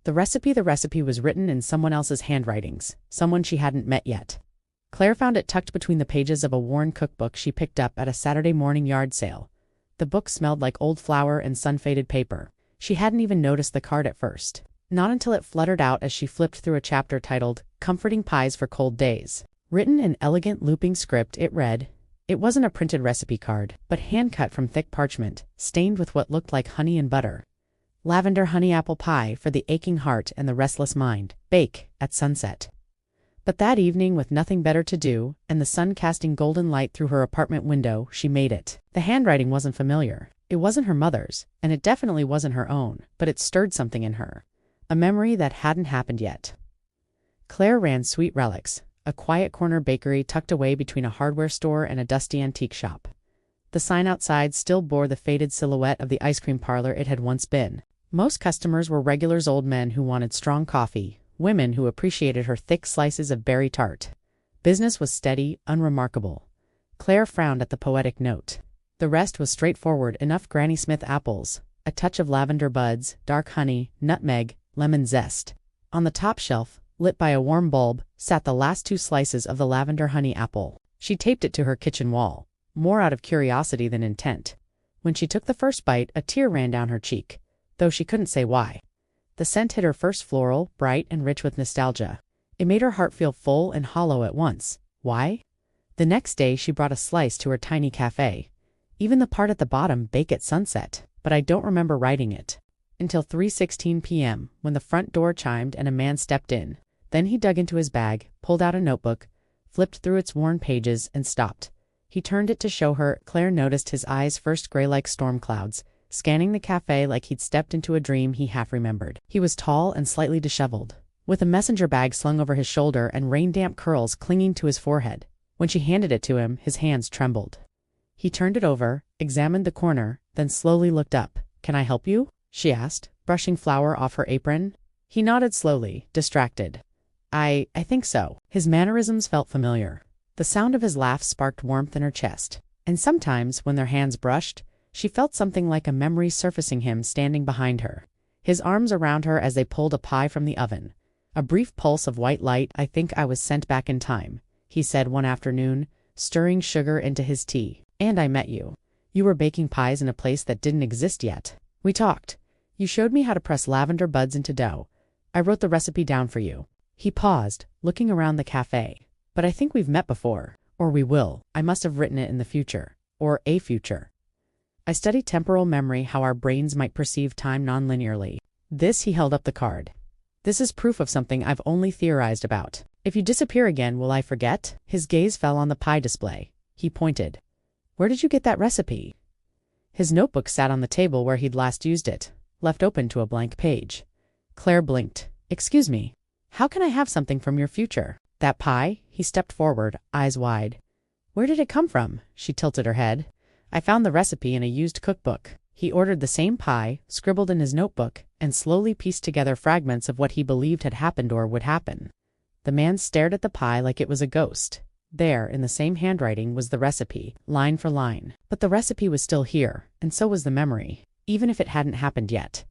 The recipe was written in someone else's handwritings, someone she hadn't met yet. Claire found it tucked between the pages of a worn cookbook she picked up at a Saturday morning yard sale. The book smelled like old flour and sun-faded paper. She hadn't even noticed the card at first. Not until it fluttered out as she flipped through a chapter titled, "Comforting Pies for Cold Days." Written in elegant looping script, it read, it wasn't a printed recipe card, but hand-cut from thick parchment, stained with what looked like honey and butter. Lavender honey apple pie for the aching heart and the restless mind. Bake at sunset. But that evening, with nothing better to do, and the sun casting golden light through her apartment window, she made it. The handwriting wasn't familiar. It wasn't her mother's, and it definitely wasn't her own, but it stirred something in her. A memory that hadn't happened yet. Claire ran Sweet Relics, a quiet corner bakery tucked away between a hardware store and a dusty antique shop. The sign outside still bore the faded silhouette of the ice cream parlor it had once been. Most customers were regulars, old men who wanted strong coffee, women who appreciated her thick slices of berry tart. Business was steady, unremarkable. Claire frowned at the poetic note. The rest was straightforward enough: Granny Smith apples, a touch of lavender buds, dark honey, nutmeg, lemon zest. On the top shelf, lit by a warm bulb, sat the last 2 slices of the lavender honey apple. She taped it to her kitchen wall, more out of curiosity than intent. When she took the first bite, a tear ran down her cheek, though she couldn't say why. The scent hit her first floral, bright and rich with nostalgia. It made her heart feel full and hollow at once. Why? The next day she brought a slice to her tiny cafe. Even the part at the bottom, "Bake at sunset," but I don't remember writing it. Until 3:16 p.m., when the front door chimed and a man stepped in. Then he dug into his bag, pulled out a notebook, flipped through its worn pages, and stopped. He turned it to show her. Claire noticed his eyes, first gray like storm clouds, scanning the cafe like he'd stepped into a dream he half remembered. He was tall and slightly disheveled, with a messenger bag slung over his shoulder and rain-damp curls clinging to his forehead. When she handed it to him, his hands trembled. He turned it over, examined the corner, then slowly looked up. "Can I help you?" she asked, brushing flour off her apron. He nodded slowly, distracted. I think so." His mannerisms felt familiar. The sound of his laugh sparked warmth in her chest, and sometimes, when their hands brushed, she felt something like a memory surfacing, him standing behind her, his arms around her as they pulled a pie from the oven. A brief pulse of white light. "I think I was sent back in time," he said one afternoon, stirring sugar into his tea. "And I met you. You were baking pies in a place that didn't exist yet. We talked. You showed me how to press lavender buds into dough. I wrote the recipe down for you." He paused, looking around the cafe. "But I think we've met before. Or we will. I must have written it in the future. Or a future. I study temporal memory, how our brains might perceive time non-linearly." This, he held up the card. "This is proof of something I've only theorized about. If you disappear again, will I forget?" His gaze fell on the pie display. He pointed. "Where did you get that recipe?" His notebook sat on the table where he'd last used it, left open to a blank page. Claire blinked. "Excuse me. How can I have something from your future?" "That pie?" He stepped forward, eyes wide. "Where did it come from?" She tilted her head. "I found the recipe in a used cookbook." He ordered the same pie, scribbled in his notebook, and slowly pieced together fragments of what he believed had happened or would happen. The man stared at the pie like it was a ghost. There, in the same handwriting, was the recipe, line for line. But the recipe was still here, and so was the memory, even if it hadn't happened yet.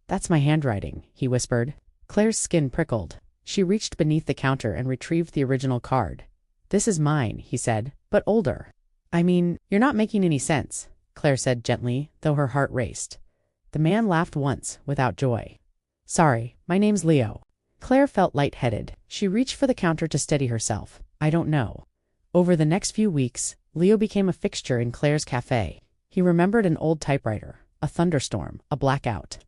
"That's my handwriting," he whispered. Claire's skin prickled. She reached beneath the counter and retrieved the original card. "This is mine," he said, "but older." "I mean, you're not making any sense," Claire said gently, though her heart raced. The man laughed once, without joy. "Sorry, my name's Leo." Claire felt lightheaded. She reached for the counter to steady herself. "I don't know." Over the next few weeks, Leo became a fixture in Claire's cafe. He remembered an old typewriter, a thunderstorm, a blackout.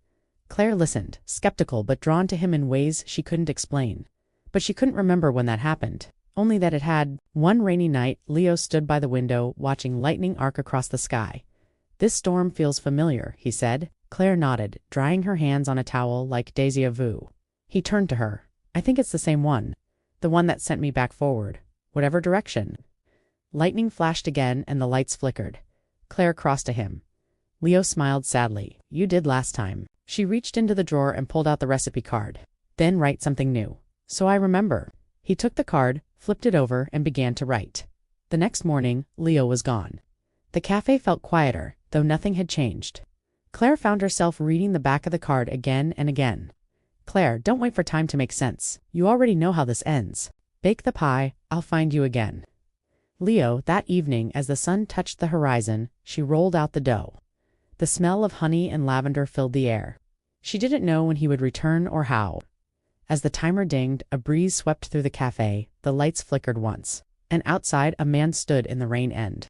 Claire listened, skeptical but drawn to him in ways she couldn't explain. But she couldn't remember when that happened, only that it had. One rainy night, Leo stood by the window, watching lightning arc across the sky. "This storm feels familiar," he said. Claire nodded, drying her hands on a towel like déjà vu. He turned to her. "I think it's the same one. The one that sent me back forward. Whatever direction." Lightning flashed again and the lights flickered. Claire crossed to him. Leo smiled sadly. "You did last time." She reached into the drawer and pulled out the recipe card. "Then write something new." "So I remember." He took the card, flipped it over, and began to write. The next morning, Leo was gone. The cafe felt quieter, though nothing had changed. Claire found herself reading the back of the card again and again. Claire, don't wait for time to make sense. You already know how this ends. Bake the pie, I'll find you again. Leo, that evening, as the sun touched the horizon, she rolled out the dough. The smell of honey and lavender filled the air. She didn't know when he would return or how. As the timer dinged, a breeze swept through the cafe, the lights flickered once, and outside a man stood in the rain end.